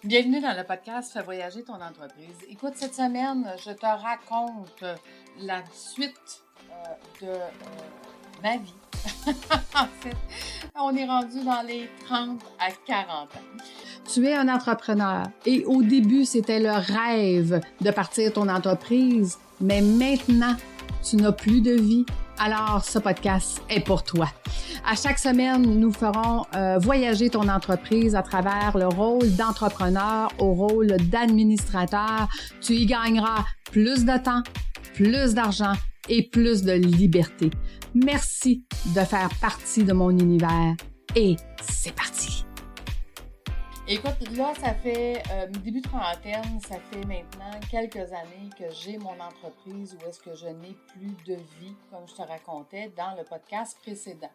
Bienvenue dans le podcast Fais voyager ton entreprise. Écoute, cette semaine, je te raconte la suite de ma vie. En fait, on est rendu dans les 30 à 40 ans. Tu es un entrepreneur et au début, c'était le rêve de partir ton entreprise, mais maintenant, tu n'as plus de vie. Alors, ce podcast est pour toi. À chaque semaine, nous ferons voyager ton entreprise à travers le rôle d'entrepreneur au rôle d'administrateur. Tu y gagneras plus de temps, plus d'argent et plus de liberté. Merci de faire partie de mon univers et c'est parti! Écoute, là, ça fait début trentaine, ça fait maintenant quelques années que j'ai mon entreprise où est-ce que je n'ai plus de vie, comme je te racontais dans le podcast précédent.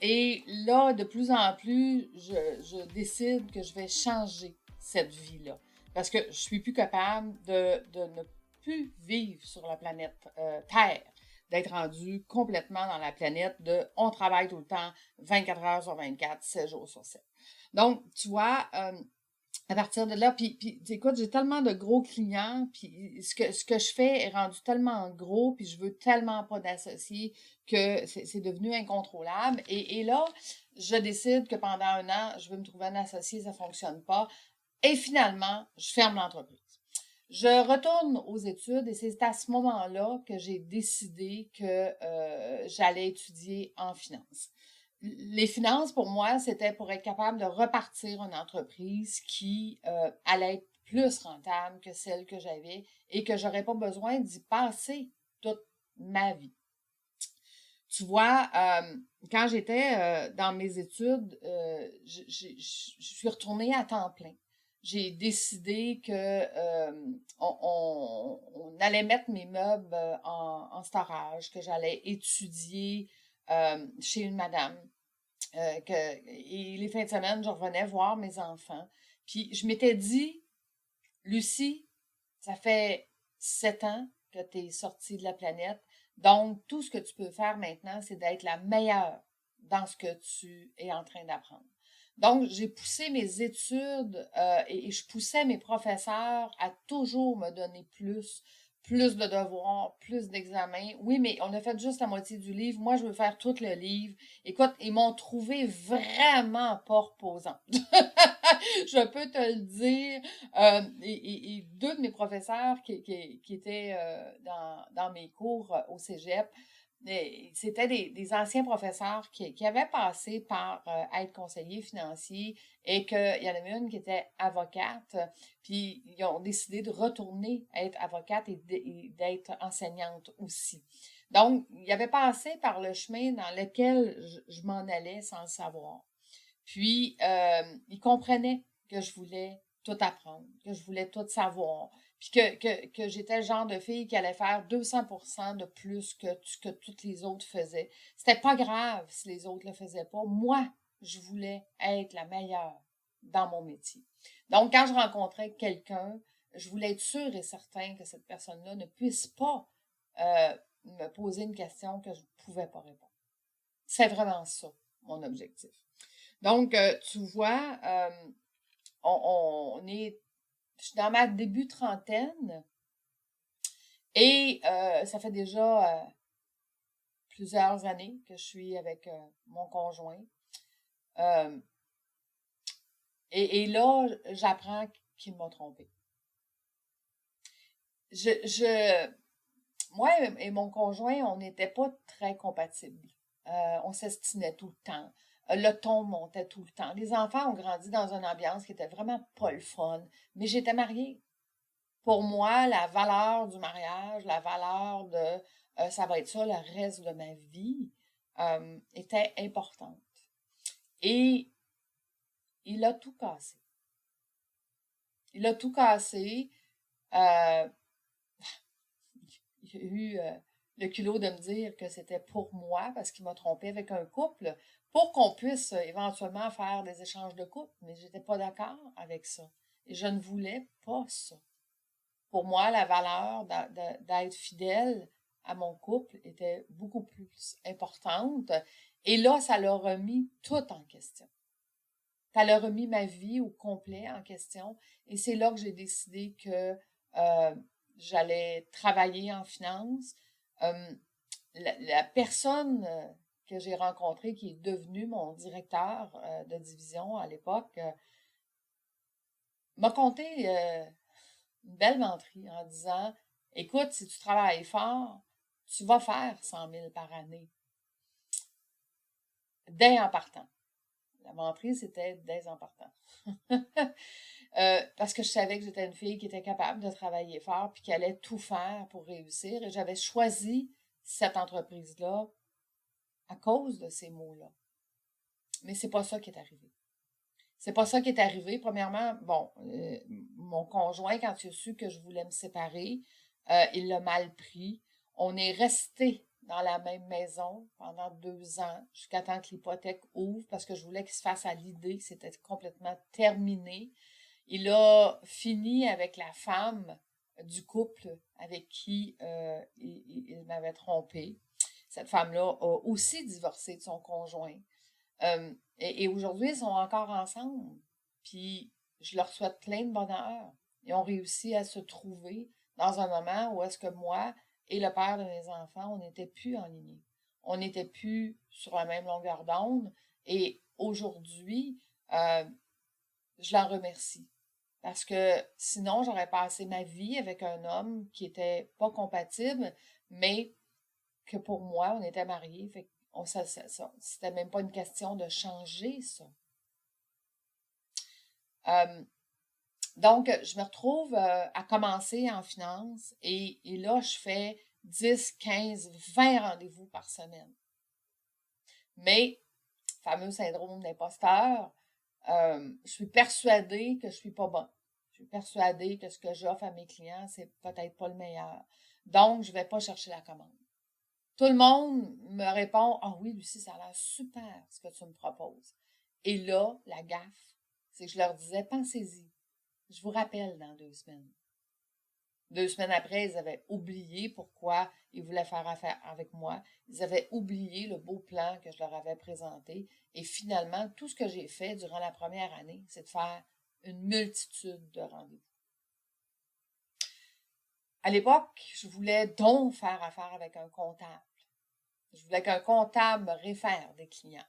Et là, de plus en plus, je décide que je vais changer cette vie-là. Parce que je suis plus capable de ne plus vivre sur la planète Terre, d'être rendu complètement dans la planète de « on travaille tout le temps, 24 heures sur 24, 7 jours sur 7 ». Donc, tu vois, à partir de là, puis écoute, j'ai tellement de gros clients, puis ce que je fais est rendu tellement gros, puis je veux tellement pas d'associés que c'est devenu incontrôlable. Et là, je décide que pendant un an, je veux me trouver un associé, ça fonctionne pas. Et finalement, je ferme l'entreprise. Je retourne aux études et c'est à ce moment-là que j'ai décidé que j'allais étudier en finance. Les finances, pour moi, c'était pour être capable de repartir une entreprise qui allait être plus rentable que celle que j'avais et que j'aurais pas besoin d'y passer toute ma vie. Tu vois, quand j'étais dans mes études, je suis retournée à temps plein. J'ai décidé que on allait mettre mes meubles en storage, que j'allais étudier chez une madame. Et les fins de semaine, je revenais voir mes enfants. Puis je m'étais dit, Lucie, ça fait 7 ans que tu es sortie de la planète. Donc, tout ce que tu peux faire maintenant, c'est d'être la meilleure dans ce que tu es en train d'apprendre. Donc, j'ai poussé mes études et je poussais mes professeurs à toujours me donner plus de devoirs, plus d'examens. Oui, mais on a fait juste la moitié du livre. Moi, je veux faire tout le livre. Écoute, ils m'ont trouvé vraiment pas reposante. Je peux te le dire. Et deux de mes professeurs qui étaient dans mes cours au cégep, c'était des anciens professeurs qui avaient passé par être conseiller financier et qu'il y en avait une qui était avocate, puis ils ont décidé de retourner être avocate et d'être enseignante aussi. Donc, ils avaient passé par le chemin dans lequel je m'en allais sans le savoir. Puis, ils comprenaient que je voulais tout apprendre, que je voulais tout savoir, puis que j'étais le genre de fille qui allait faire 200% de plus que ce que toutes les autres faisaient. C'était pas grave si les autres le faisaient pas. Moi, je voulais être la meilleure dans mon métier. Donc, quand je rencontrais quelqu'un, je voulais être sûre et certain que cette personne-là ne puisse pas me poser une question que je ne pouvais pas répondre. C'est vraiment ça, mon objectif. Donc, tu vois, on est, je suis dans ma début trentaine et ça fait déjà plusieurs années que je suis avec mon conjoint. Euh, et là, j'apprends qu'il m'a trompée. Moi et mon conjoint, on n'était pas très compatibles. On s'estimait tout le temps. Le ton montait tout le temps. Les enfants ont grandi dans une ambiance qui était vraiment pas le fun. Mais j'étais mariée. Pour moi, la valeur du mariage, la valeur de ça va être ça le reste de ma vie, était importante. Et il a tout cassé. Il a tout cassé. Euh, il a eu le culot de me dire que c'était pour moi, parce qu'il m'a trompé avec un couple, pour qu'on puisse éventuellement faire des échanges de couple. Mais j'étais pas d'accord avec ça. Et je ne voulais pas ça. Pour moi, la valeur d'être fidèle à mon couple était beaucoup plus importante. Et là, ça l'a remis tout en question. elle a remis ma vie au complet en question. Et c'est là que j'ai décidé que j'allais travailler en finance. La personne que j'ai rencontrée, qui est devenue mon directeur de division à l'époque, m'a conté une belle menterie en disant, écoute, si tu travailles fort, tu vas faire 100 000 par année. Dès en partant. La menterie, c'était dès en partant. Parce que je savais que j'étais une fille qui était capable de travailler fort puis qui allait tout faire pour réussir. Et j'avais choisi cette entreprise-là à cause de ces mots-là. Mais c'est pas ça qui est arrivé. C'est pas ça qui est arrivé. Premièrement, bon, mon conjoint, quand il a su que je voulais me séparer, il l'a mal pris. On est resté dans la même maison pendant 2 ans, jusqu'à temps que l'hypothèque ouvre, parce que je voulais qu'il se fasse à l'idée que c'était complètement terminé. Il a fini avec la femme du couple avec qui il m'avait trompé. Cette femme-là a aussi divorcé de son conjoint. Et aujourd'hui, ils sont encore ensemble. Puis, je leur souhaite plein de bonheur. Ils ont réussi à se trouver dans un moment où est-ce que moi et le père de mes enfants, on n'était plus en ligne. On n'était plus sur la même longueur d'onde. Et aujourd'hui, je l'en remercie. Parce que sinon, j'aurais passé ma vie avec un homme qui était pas compatible, mais que pour moi, on était mariés. Fait que c'était même pas une question de changer ça. Donc, je me retrouve à commencer en finance et là, je fais 10, 15, 20 rendez-vous par semaine. Mais, fameux syndrome d'imposteur, je suis persuadée que je suis pas bonne. Je suis persuadée que ce que j'offre à mes clients, c'est peut-être pas le meilleur. Donc, je vais pas chercher la commande. Tout le monde me répond, ah oui, Lucie, ça a l'air super ce que tu me proposes. Et là, la gaffe, c'est que je leur disais, pensez-y. Je vous rappelle dans 2 semaines. 2 semaines après, ils avaient oublié pourquoi ils voulaient faire affaire avec moi. Ils avaient oublié le beau plan que je leur avais présenté. Et finalement, tout ce que j'ai fait durant la première année, c'est de faire une multitude de rendez-vous. À l'époque, je voulais donc faire affaire avec un comptable. Je voulais qu'un comptable me réfère des clients.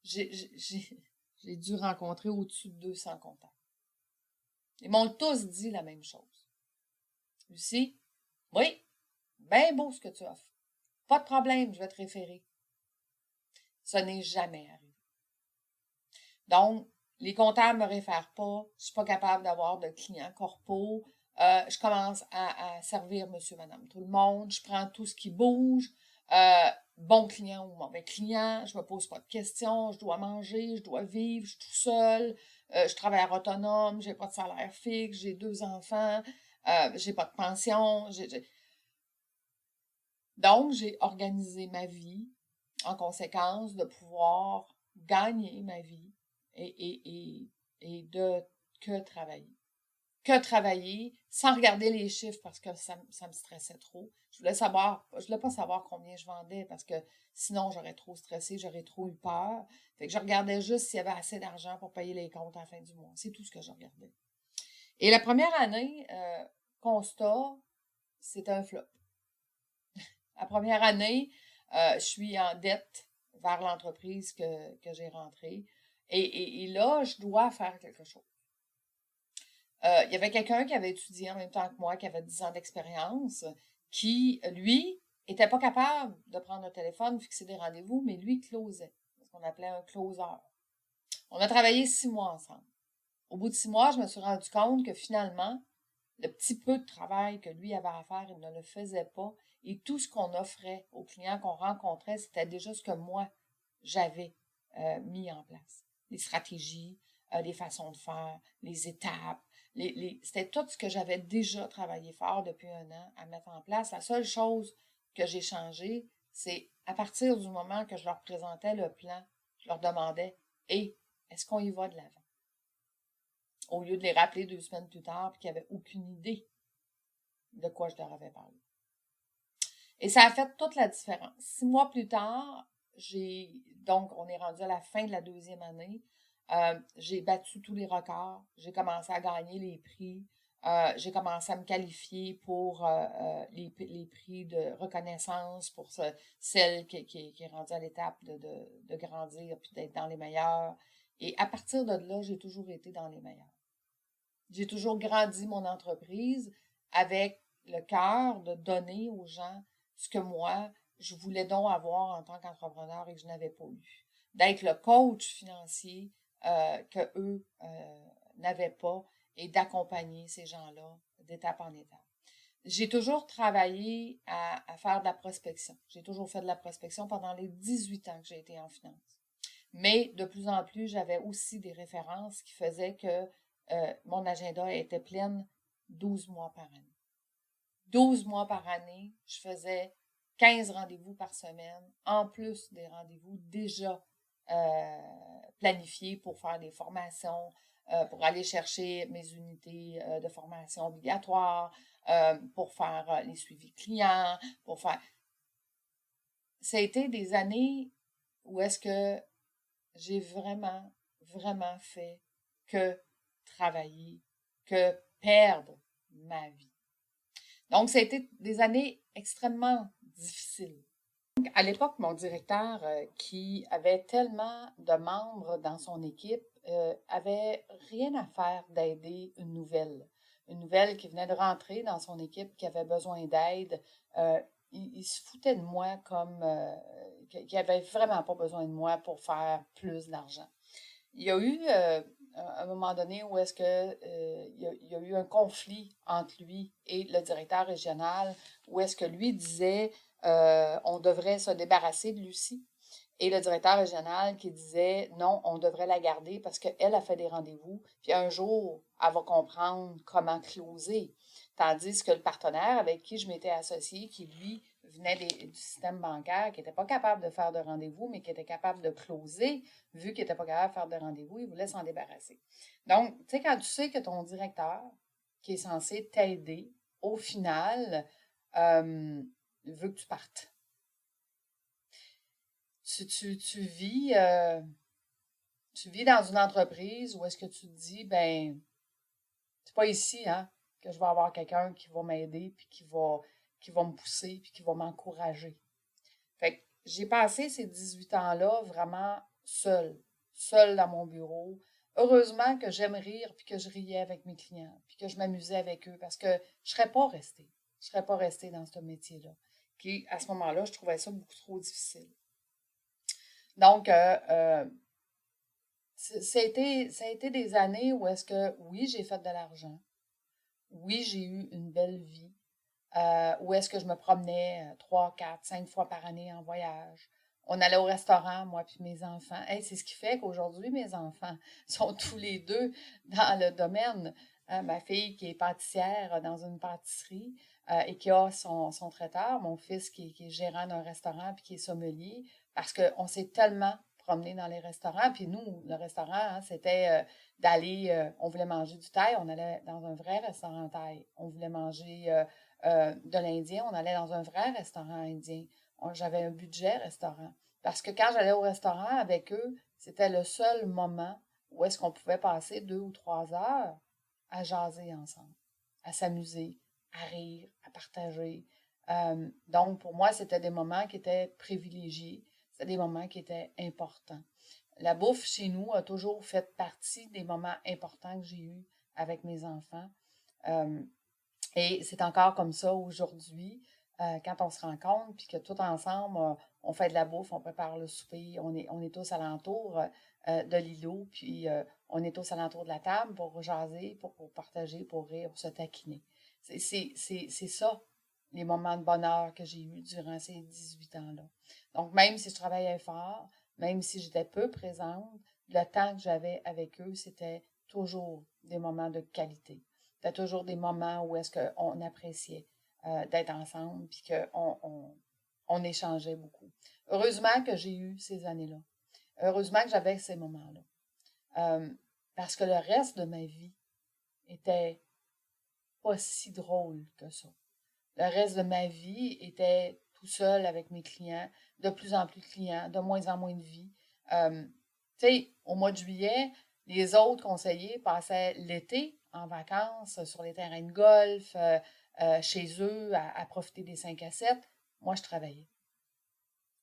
J'ai dû rencontrer au-dessus de 200 comptables. Ils m'ont tous dit la même chose. Lucie, oui, bien beau ce que tu offres. Pas de problème, je vais te référer. Ça n'est jamais arrivé. Donc, les comptables ne me réfèrent pas. Je suis pas capable d'avoir de clients corpaux. Je commence à servir monsieur, madame, tout le monde. Je prends tout ce qui bouge. Bon client ou mauvais client. Je me pose pas de questions. Je dois manger, je dois vivre. Je suis tout seul. Je travaille autonome. J'ai pas de salaire fixe. J'ai 2 enfants. J'ai pas de pension. Donc, j'ai organisé ma vie en conséquence de pouvoir gagner ma vie et de que travailler. Que travailler sans regarder les chiffres parce que ça me stressait trop. Je voulais pas savoir combien je vendais parce que sinon j'aurais trop stressé, j'aurais trop eu peur. Fait que je regardais juste s'il y avait assez d'argent pour payer les comptes à la fin du mois. C'est tout ce que je regardais. Et la première année, constat, c'était un flop. La première année, je suis en dette vers l'entreprise que j'ai rentrée. Et là, je dois faire quelque chose. Il y avait quelqu'un qui avait étudié en même temps que moi, qui avait 10 ans d'expérience, qui, lui, était pas capable de prendre un téléphone, fixer des rendez-vous, mais lui closait. Ce qu'on appelait un closer. On a travaillé 6 mois ensemble. Au bout de 6 mois, je me suis rendu compte que finalement, le petit peu de travail que lui avait à faire, il ne le faisait pas. Et tout ce qu'on offrait aux clients qu'on rencontrait, c'était déjà ce que moi, j'avais mis en place. Les stratégies, les façons de faire, les étapes. C'était tout ce que j'avais déjà travaillé fort depuis 1 an à mettre en place. La seule chose que j'ai changé, c'est à partir du moment que je leur présentais le plan, je leur demandais, « Hey, est-ce qu'on y va de l'avant? » Au lieu de les rappeler 2 semaines plus tard et qu'ils n'avaient aucune idée de quoi je leur avais parlé. Et ça a fait toute la différence. 6 mois plus tard, donc on est rendu à la fin de la 2e année, J'ai battu tous les records. J'ai commencé à gagner les prix. J'ai commencé à me qualifier pour les prix de reconnaissance pour celle qui est rendue à l'étape de grandir puis d'être dans les meilleurs. Et à partir de là, j'ai toujours été dans les meilleurs. J'ai toujours grandi mon entreprise avec le cœur de donner aux gens ce que moi, je voulais donc avoir en tant qu'entrepreneur et que je n'avais pas eu. D'être le coach financier que eux n'avaient pas et d'accompagner ces gens-là d'étape en étape. J'ai toujours travaillé à faire de la prospection. J'ai toujours fait de la prospection pendant les 18 ans que j'ai été en finance. Mais de plus en plus, j'avais aussi des références qui faisaient que mon agenda était plein 12 mois par année. 12 mois par année, je faisais 15 rendez-vous par semaine, en plus des rendez-vous déjà planifiés pour faire des formations, pour aller chercher mes unités de formation obligatoires, pour faire les suivis clients, pour faire... Ça a été des années où est-ce que j'ai vraiment, vraiment fait que travailler, que perdre ma vie. Donc, ça a été des années extrêmement difficiles. Donc, à l'époque, mon directeur, qui avait tellement de membres dans son équipe, avait rien à faire d'aider une nouvelle. Une nouvelle qui venait de rentrer dans son équipe, qui avait besoin d'aide. Il se foutait de moi comme qu'il avait vraiment pas besoin de moi pour faire plus d'argent. Il y a eu un moment donné où est-ce que il y a eu un conflit entre lui et le directeur régional, où est-ce que lui disait on devrait se débarrasser de Lucie. Et le directeur régional qui disait non, on devrait la garder parce qu'elle a fait des rendez-vous, puis un jour, elle va comprendre comment closer. Tandis que le partenaire avec qui je m'étais associée, qui lui venait du système bancaire, qui n'était pas capable de faire de rendez-vous, mais qui était capable de closer, vu qu'il n'était pas capable de faire de rendez-vous, il voulait s'en débarrasser. Donc, tu sais, quand tu sais que ton directeur, qui est censé t'aider, au final, veut que tu partes. Tu vis dans une entreprise où est-ce que tu te dis, ben, c'est pas ici, hein, que je vais avoir quelqu'un qui va m'aider, puis qui va me pousser, puis qui va m'encourager. Fait que j'ai passé ces 18 ans-là vraiment seule dans mon bureau. Heureusement que j'aime rire, puis que je riais avec mes clients, puis que je m'amusais avec eux, parce que je serais pas restée. Je serais pas restée dans ce métier-là. Puis à ce moment-là, je trouvais ça beaucoup trop difficile. Donc, ça a été des années où est-ce que, oui, j'ai fait de l'argent. Oui, j'ai eu une belle vie. Où est-ce que je me promenais 3, 4, 5 fois par année en voyage. On allait au restaurant, moi puis mes enfants. Hey, c'est ce qui fait qu'aujourd'hui, mes enfants sont tous les deux dans le domaine. Ma fille qui est pâtissière dans une pâtisserie et qui a son traiteur. Mon fils qui est gérant d'un restaurant puis qui est sommelier. Parce qu'on s'est tellement promené dans les restaurants. Puis nous, le restaurant, hein, c'était d'aller... on voulait manger du thaï, on allait dans un vrai restaurant thaï. On voulait manger... de l'Indien, on allait dans un vrai restaurant indien. J'avais un budget restaurant. Parce que quand j'allais au restaurant avec eux, c'était le seul moment où est-ce qu'on pouvait passer 2 ou 3 heures à jaser ensemble, à s'amuser, à rire, à partager. Donc, pour moi, c'était des moments qui étaient privilégiés. C'était des moments qui étaient importants. La bouffe chez nous a toujours fait partie des moments importants que j'ai eus avec mes enfants. Et c'est encore comme ça aujourd'hui, quand on se rencontre, puis que tout ensemble, on fait de la bouffe, on prépare le souper, on est tous alentour de l'îlot, puis on est tous alentour de la table pour jaser, pour partager, pour rire, pour se taquiner. C'est ça, les moments de bonheur que j'ai eus durant ces 18 ans-là. Donc, même si je travaillais fort, même si j'étais peu présente, le temps que j'avais avec eux, c'était toujours des moments de qualité. C'était toujours des moments où est-ce qu'on appréciait d'être ensemble puis on échangeait beaucoup. Heureusement que j'ai eu ces années-là. Heureusement que j'avais ces moments-là. Parce que le reste de ma vie était pas si drôle que ça. Le reste de ma vie était tout seul avec mes clients, de plus en plus de clients, de moins en moins de vie. Tu sais, au mois de juillet, les autres conseillers passaient l'été en vacances sur les terrains de golf, chez eux, à profiter des 5 à 7. Moi, je travaillais.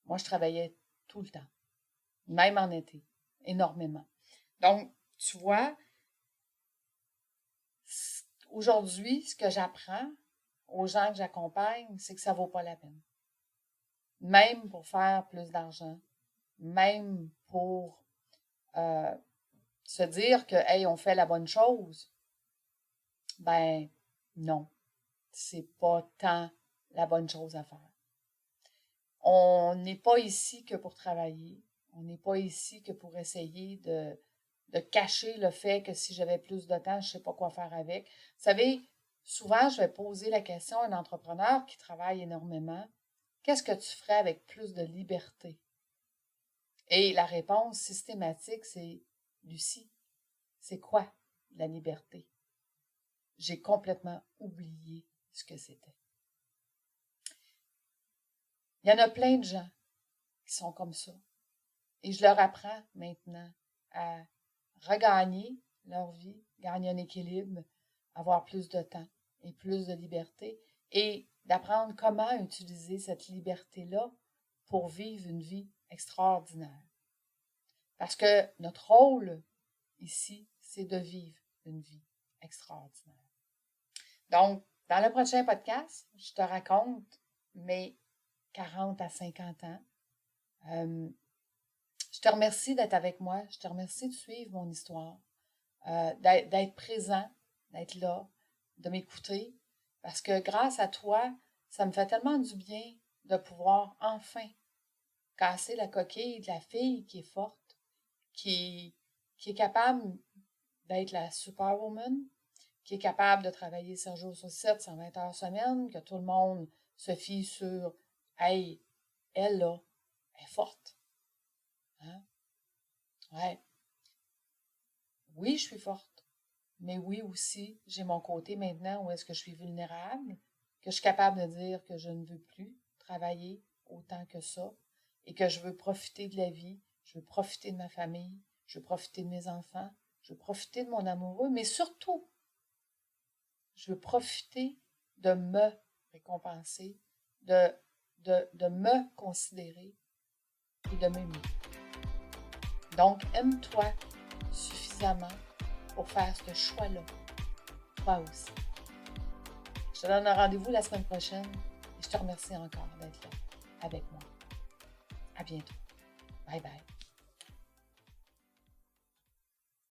Moi, je travaillais tout le temps, même en été, énormément. Donc, tu vois, aujourd'hui, ce que j'apprends aux gens que j'accompagne, c'est que ça vaut pas la peine. Même pour faire plus d'argent, même pour se dire que, hey, on fait la bonne chose, ben non, c'est pas tant la bonne chose à faire. On n'est pas ici que pour travailler. On n'est pas ici que pour essayer de cacher le fait que si j'avais plus de temps, je ne sais pas quoi faire avec. Vous savez, souvent, je vais poser la question à un entrepreneur qui travaille énormément, qu'est-ce que tu ferais avec plus de liberté? Et la réponse systématique, c'est Lucie, c'est quoi la liberté? J'ai complètement oublié ce que c'était. Il y en a plein de gens qui sont comme ça. Et je leur apprends maintenant à regagner leur vie, gagner un équilibre, avoir plus de temps et plus de liberté et d'apprendre comment utiliser cette liberté-là pour vivre une vie extraordinaire. Parce que notre rôle ici, c'est de vivre une vie extraordinaire. Donc, dans le prochain podcast, je te raconte mes 40 à 50 ans. Je te remercie d'être avec moi. Je te remercie de suivre mon histoire, d'être présent, d'être là, de m'écouter. Parce que grâce à toi, ça me fait tellement du bien de pouvoir enfin casser la coquille de la fille qui est forte, qui est capable d'être la superwoman, qui est capable de travailler 7 jours sur 7, 120 heures semaine, que tout le monde se fie sur « Hey, elle là, elle est forte. » Hein? Ouais. Oui, je suis forte. Mais oui aussi, j'ai mon côté maintenant où est-ce que je suis vulnérable, que je suis capable de dire que je ne veux plus travailler autant que ça et que je veux profiter de la vie, je veux profiter de ma famille, je veux profiter de mes enfants, je veux profiter de mon amoureux, mais surtout, je veux profiter de me récompenser, de me considérer et de m'aimer. Donc, aime-toi suffisamment pour faire ce choix-là, toi aussi. Je te donne un rendez-vous la semaine prochaine et je te remercie encore d'être là avec moi. À bientôt. Bye bye.